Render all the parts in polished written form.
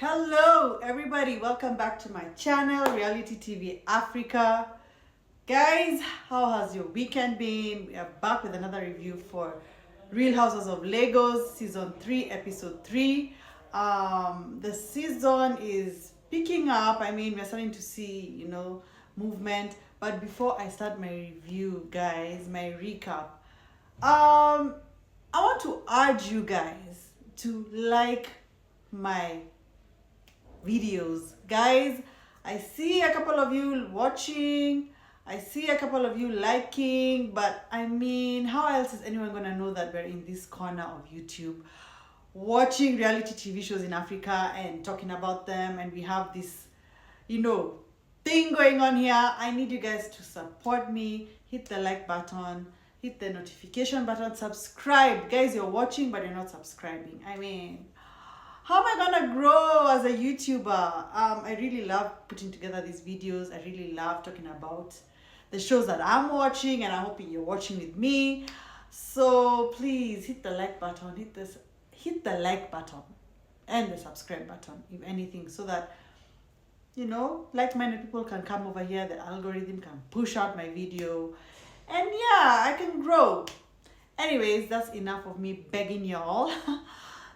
Hello everybody, welcome back to my channel, Reality TV Africa. Guys, how has your weekend been? We are back with another review for Real Houses of Lagos season 3 episode 3. The season is picking up. I mean, we're starting to see, movement. But before I start my review, guys, my recap, I want to urge you guys to like my videos. Guys, I see a couple of you watching, I see a couple of you liking, but I mean, how else is anyone gonna know that we're in this corner of YouTube watching reality TV shows in Africa and talking about them, and we have this, thing going on here? I need you guys to support me. Hit the like button, hit the notification button, subscribe. Guys, you're watching but you're not subscribing. I mean, how am I gonna grow as a YouTuber? I really love putting together these videos. I really love talking about the shows that I'm watching, and I'm hoping you're watching with me. So please hit the like button, hit the like button and the subscribe button, if anything, so that like-minded people can come over here, the algorithm can push out my video, and yeah, I can grow. Anyways, that's enough of me begging y'all.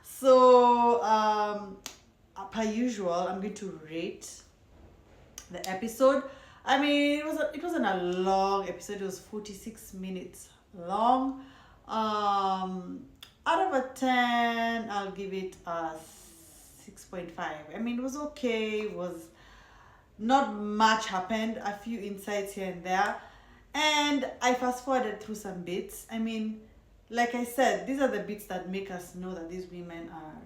So, per usual, I'm going to rate the episode. I mean, it wasn't a long episode. It was 46 minutes long. Out of a 10, I'll give it a 6.5. I mean, it was okay. It was not much happened. A few insights here and there. And I fast forwarded through some bits. I mean, like I said, these are the bits that make us know that these women are,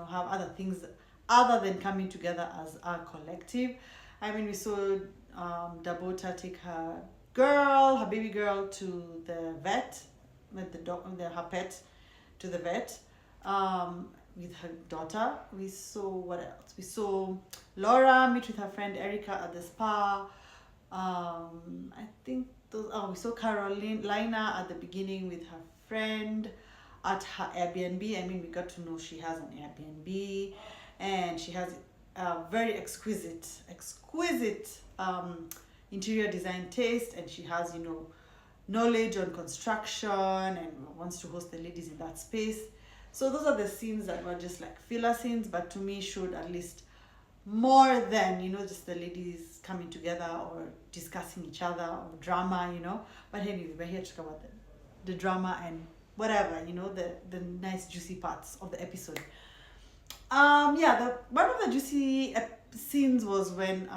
have other things other than coming together as a collective. I mean, we saw Dabota take her baby girl, to the vet, with her pet, to the vet, with her daughter. We saw, what else? We saw Laura meet with her friend Erica at the spa. I think we saw Carolina at the beginning with her friend at her Airbnb. I mean, we got to know she has an Airbnb, and she has a very exquisite interior design taste, and she has knowledge on construction and wants to host the ladies in that space. So those are the scenes that were just like filler scenes, but to me showed at least more than just the ladies coming together or discussing each other or drama. But anyway, we're here to talk about the drama and whatever, the nice juicy parts of the episode. One of the juicy scenes was when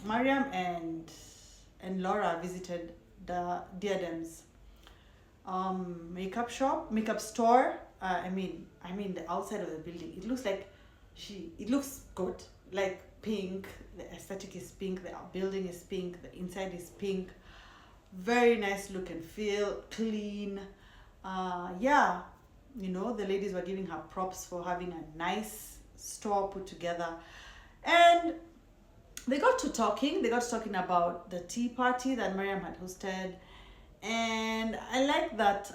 Mariam and Laura visited the Diadem's makeup store. I mean the outside of the building, it looks like it looks good, like pink. The aesthetic is pink, the building is pink, the inside is pink. Very nice look and feel, clean. The ladies were giving her props for having a nice store put together. And they got to talking about the tea party that Mariam had hosted. And I like that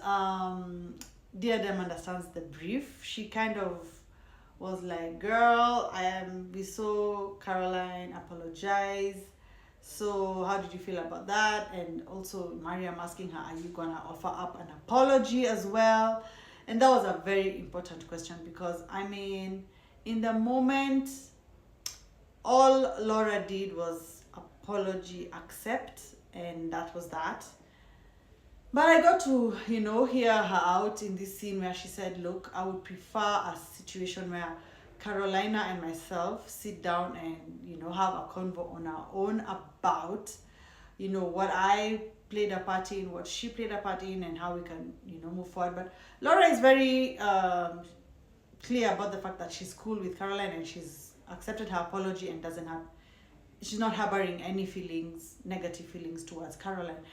Diadem understands the brief. She kind of was like, girl, we saw Caroline apologize. So how did you feel about that? And also Mariam asking her, are you gonna offer up an apology as well? And that was a very important question, because I mean, in the moment, all Laura did was apology, accept, and that was that. But I got to, hear her out in this scene where she said, look, I would prefer a situation where Carolina and myself sit down and, have a convo on our own about, what I played a part in, what she played a part in, and how we can, move forward. But Laura is very clear about the fact that she's cool with Caroline, and she's accepted her apology and she's not harboring any negative feelings towards Caroline.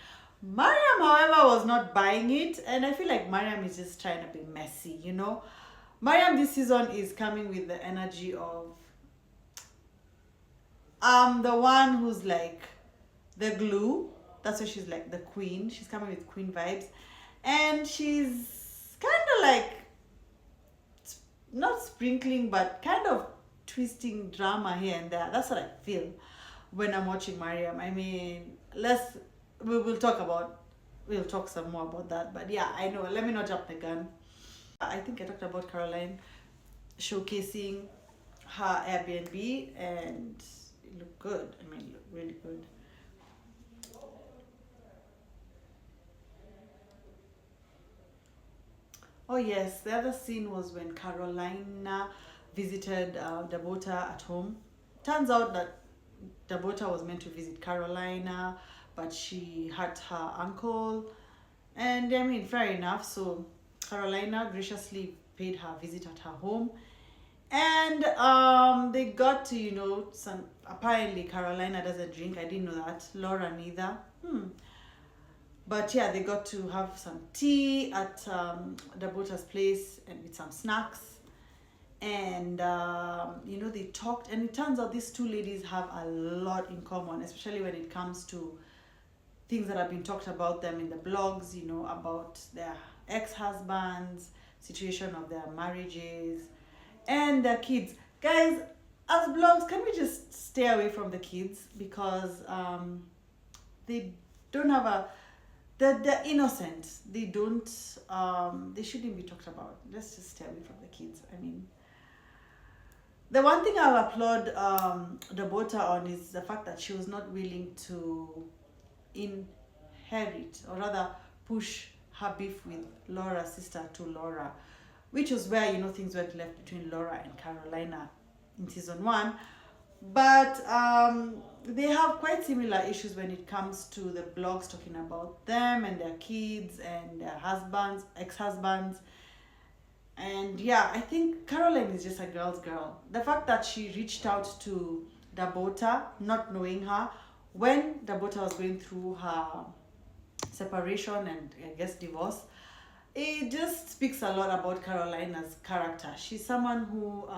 Mariam, however, was not buying it, and I feel like Mariam is just trying to be messy, Mariam this season is coming with the energy of the one who's like the glue. That's why she's like the queen. She's coming with queen vibes, and she's kind of like not sprinkling, but kind of twisting drama here and there. That's what I feel when I'm watching Mariam. I mean, we'll talk some more about that. But yeah, I know. Let me not jump the gun. I think I talked about Caroline showcasing her Airbnb, and it looked good. I mean, it looked really good. Oh yes, the other scene was when Carolina visited Dabota at home. Turns out that Dabota was meant to visit Carolina, but she hurt her ankle. And I mean, fair enough. So Carolina graciously paid her visit at her home. And they got to, some. Apparently, Carolina doesn't drink. I didn't know that. Laura neither. But yeah, they got to have some tea at Dabota's place and with some snacks. And, they talked. And it turns out these two ladies have a lot in common, especially when it comes to things that have been talked about them in the blogs, about their ex-husbands, situation of their marriages, and their kids. Guys, as blogs, can we just stay away from the kids? Because they don't have they're innocent. They don't, they shouldn't be talked about. Let's just stay away from the kids. I mean, the one thing I'll applaud Dabota on is the fact that she was not willing to inherit, or rather push her beef with Laura's sister to Laura, which was where things went left between Laura and Carolina in season 1. But they have quite similar issues when it comes to the blogs talking about them and their kids and their husbands, ex-husbands. And yeah, I think Caroline is just a girl's girl. The fact that she reached out to Dabota, not knowing her, when Dabota was going through her separation and I guess divorce, it just speaks a lot about Carolina's character. She's someone who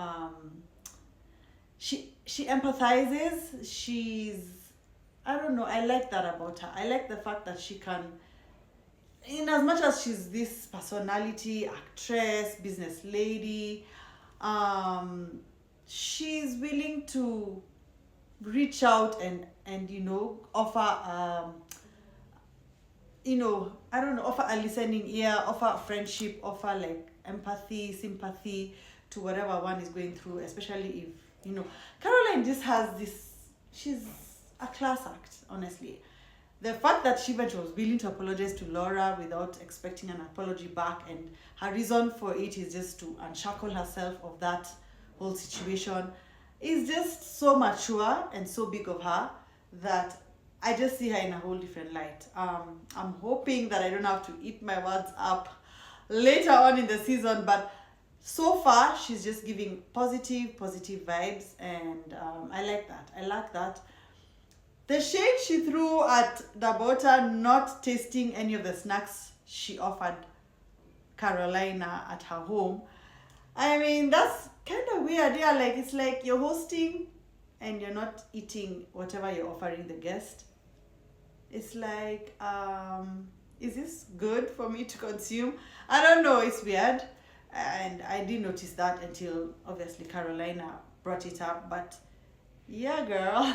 she empathizes. I don't know, I like that about her. I like the fact that she can, in as much as she's this personality, actress, business lady, she's willing to reach out and offer I don't know, offer a listening ear, offer friendship, offer like empathy, sympathy to whatever one is going through, especially if Caroline just has this, she's a class act, honestly. The fact that she was willing to apologize to Laura without expecting an apology back, and her reason for it is just to unshackle herself of that whole situation, is just so mature and so big of her that I just see her in a whole different light. I'm hoping that I don't have to eat my words up later on in the season, but so far she's just giving positive vibes, and I like that. The shade she threw at Dabota not tasting any of the snacks she offered Carolina at her home, I mean, that's kind of weird. Yeah, like it's like you're hosting and you're not eating whatever you're offering the guest. It's like, is this good for me to consume? I don't know, it's weird. And I didn't notice that until obviously Carolina brought it up. But yeah, girl.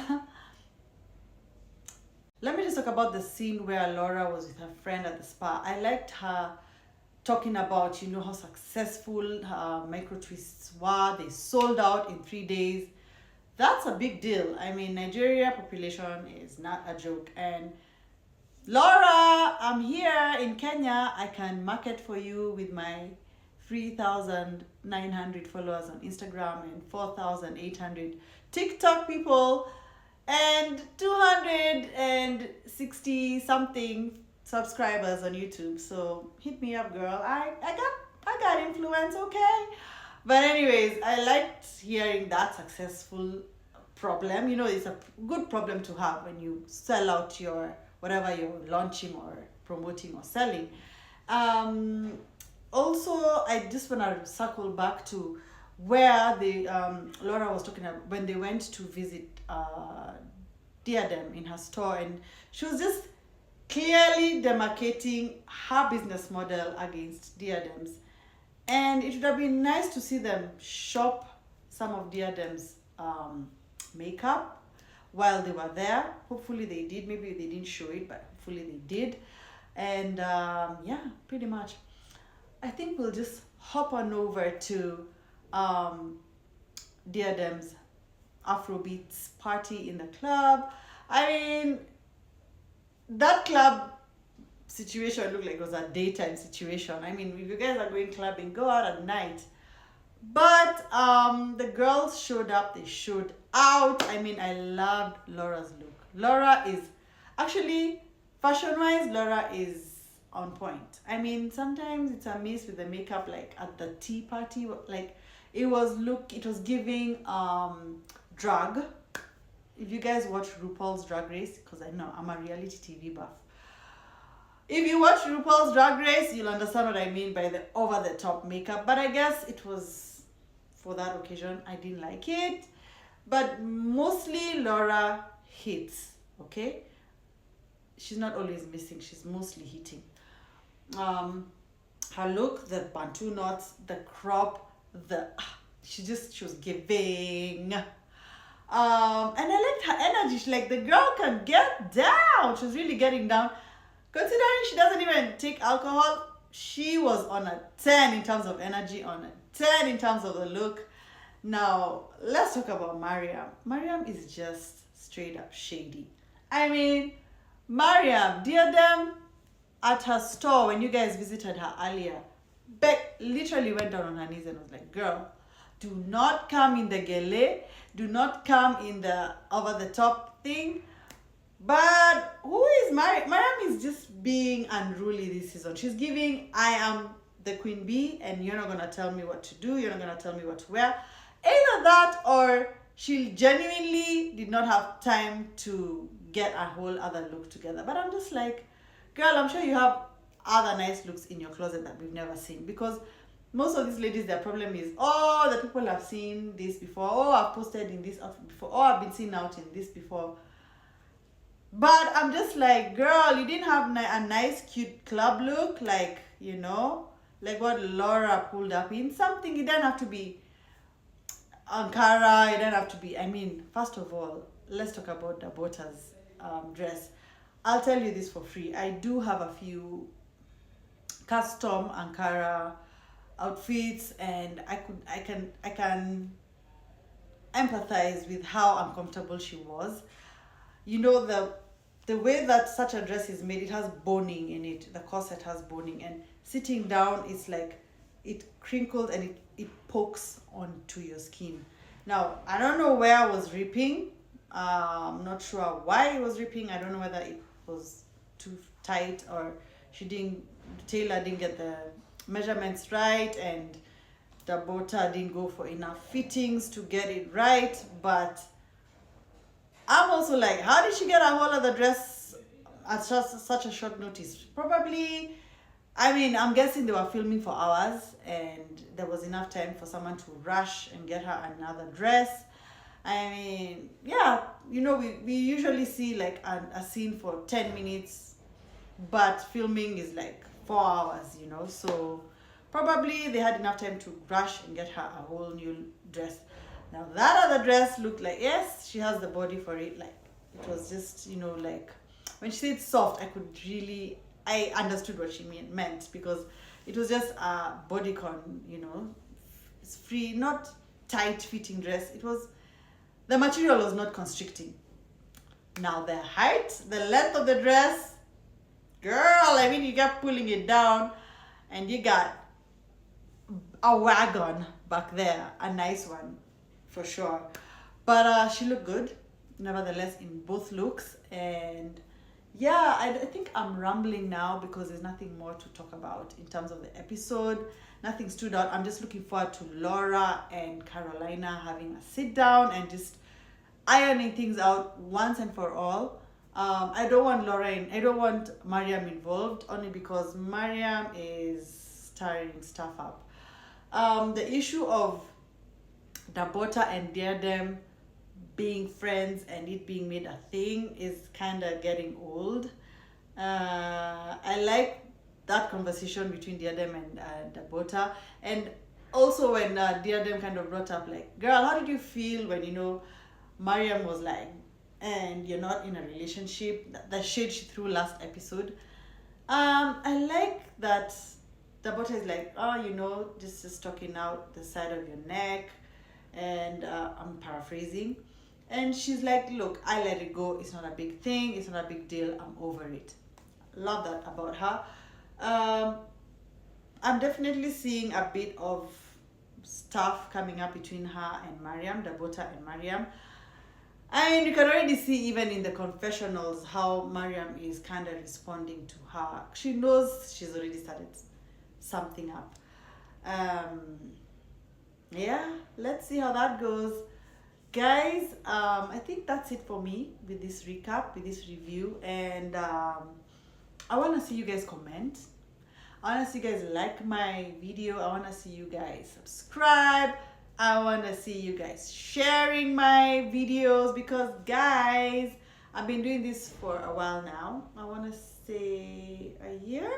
Let me just talk about the scene where Laura was with her friend at the spa. I liked her talking about, how successful her micro twists were. They sold out in 3 days. That's a big deal. I mean, Nigeria population is not a joke. And Laura, I'm here in Kenya. I can market for you with my 3,900 followers on Instagram and 4,800 TikTok people and 260 something subscribers on YouTube. So hit me up, girl. I got influence, okay? But anyways, I liked hearing that successful problem. It's a good problem to have when you sell out your whatever you're launching or promoting or selling. Also, I just want to circle back to where Laura was talking about when they went to visit Diadem in her store, and she was just clearly demarcating her business model against Diadem's. And it would have been nice to see them shop some of Diadem's makeup while they were there. Hopefully they did. Maybe they didn't show it, but hopefully they did. And yeah, pretty much. I think we'll just hop on over to Diadem's Afrobeats party in the club. I mean, that club situation looked like it was a daytime situation. I mean, if you guys are going clubbing, go out at night. But the girls showed up, they showed out. I mean, I loved Laura's look. Laura is actually, fashion-wise, Laura is on point. I mean, sometimes it's a miss with the makeup, like at the tea party, like it was giving drag. If you guys watch RuPaul's Drag Race, because I know I'm a reality TV buff. If you watch RuPaul's Drag Race, you'll understand what I mean by the over-the-top makeup. But I guess it was for that occasion. I didn't like it. But mostly Laura hits, okay? She's not always missing. She's mostly hitting. Her look, the bantu knots, the crop, she was giving. And I liked her energy. She, like, the girl can get down. She was really getting down. Considering she doesn't even take alcohol, she was on a 10 in terms of energy, on a 10 in terms of the look. Now, let's talk about Mariam. Mariam is just straight up shady. I mean, Mariam, Diadem, at her store, when you guys visited her earlier, Beck literally went down on her knees and was like, girl, do not come in the gele, do not come in the over-the-top thing. But who is Mariam? Mariam is just being unruly this season. She's giving, I am the queen bee and you're not going to tell me what to do. You're not going to tell me what to wear. Either that or she genuinely did not have time to get a whole other look together. But I'm just like, girl, I'm sure you have other nice looks in your closet that we've never seen. Because most of these ladies, their problem is, oh, the people have seen this before. Oh, I've posted in this outfit before. Oh, I've been seen out in this before. But I'm just like, girl, you didn't have a nice, cute club look, like, you know, like what Laura pulled up in. Something, it doesn't have to be Ankara, it doesn't have to be, I mean, first of all, let's talk about Dabota's dress. I'll tell you this for free. I do have a few custom Ankara outfits, and I can empathize with how uncomfortable she was. You know, the way that such a dress is made, it has boning in it. The corset has boning, and sitting down, it's like it crinkled and it pokes onto your skin. Now, I don't know where I was ripping. I'm not sure why it was ripping. I don't know whether it was too tight or the tailor didn't get the measurements right and the Dabota didn't go for enough fittings to get it right. But I'm also like, how did she get a hold of the dress at such a short notice? Probably, I mean, I'm guessing they were filming for hours and there was enough time for someone to rush and get her another dress. I mean, yeah, you know, we usually see like a scene for 10 minutes, but filming is like 4 hours, you know. So probably they had enough time to rush and get her a whole new dress. Now that other dress looked like, yes, she has the body for it. Like, it was just, you know, like when she said soft, I understood what she meant, because it was just a bodycon, you know, it's free, not tight fitting dress. The material was not constricting. Now the height, the length of the dress, girl, I mean, you got pulling it down and you got a wagon back there, a nice one for sure. But she looked good nevertheless in both looks. And yeah, I think I'm rambling now because there's nothing more to talk about in terms of the episode. Nothing stood out. I'm just looking forward to Laura and Carolina having a sit down and just ironing things out once and for all. I don't want Mariam involved, only because Mariam is stirring stuff up. The issue of Dabota and Diadem being friends and it being made a thing is kind of getting old. I like that conversation between Diadem and Dabota, and also when Diadem kind of brought up like, girl, how did you feel when, you know, Mariam was like, and you're not in a relationship, the shade she threw last episode. I like that Dabota is like, oh, you know, this is talking out the side of your neck, and I'm paraphrasing, and she's like, look, I let it go, it's not a big thing, it's not a big deal, I'm over it. Love that about her. I'm definitely seeing a bit of stuff coming up between her and Mariam, Dabota and Mariam. And you can already see even in the confessionals how Mariam is kind of responding to her. She knows she's already started something up. Yeah, let's see how that goes. Guys, I think that's it for me with this recap, with this review. And I want to see you guys comment. I want to see you guys like my video. I want to see you guys subscribe. I want to see you guys sharing my videos because, guys, I've been doing this for a while now. I want to say a year.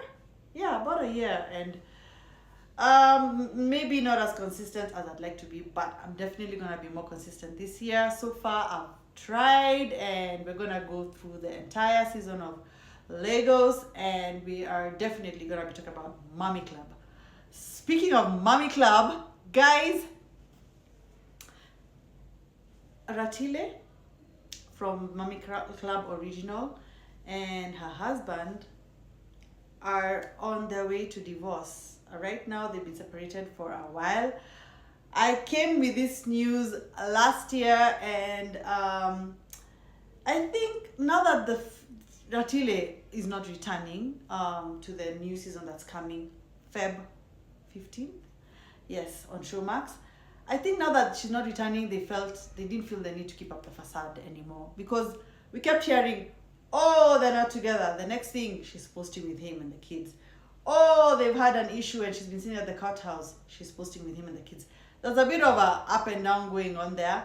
Yeah, about a year. And maybe not as consistent as I'd like to be, but I'm definitely going to be more consistent this year. So far, I've tried, and we're going to go through the entire season of Legos, and we are definitely going to be talking about Mommy Club. Speaking of Mommy Club, guys, Ratile from Mommy Club Original and her husband are on their way to divorce. Right now, they've been separated for a while. I came with this news last year, and I think now that the Ratile is not returning to the new season that's coming, Feb 15th, yes, on Showmax. I think now that she's not returning, they didn't feel the need to keep up the facade anymore, because we kept hearing, oh, they're not together. The next thing, she's posting with him and the kids. Oh, they've had an issue and she's been sitting at the courthouse. She's posting with him and the kids. There's a bit of a up and down going on there,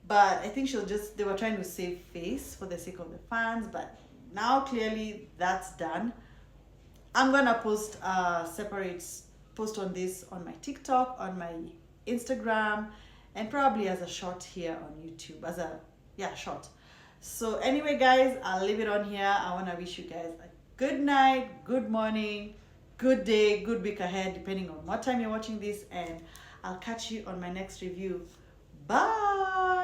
but I think they were trying to save face for the sake of the fans, but now clearly that's done. I'm gonna post a separate post on this on my TikTok, on my Instagram, and probably as a short here on YouTube, short. So anyway, guys, I'll leave it on here. I want to wish you guys a good night, good morning, good day, good week ahead, depending on what time you're watching this, and I'll catch you on my next review. Bye.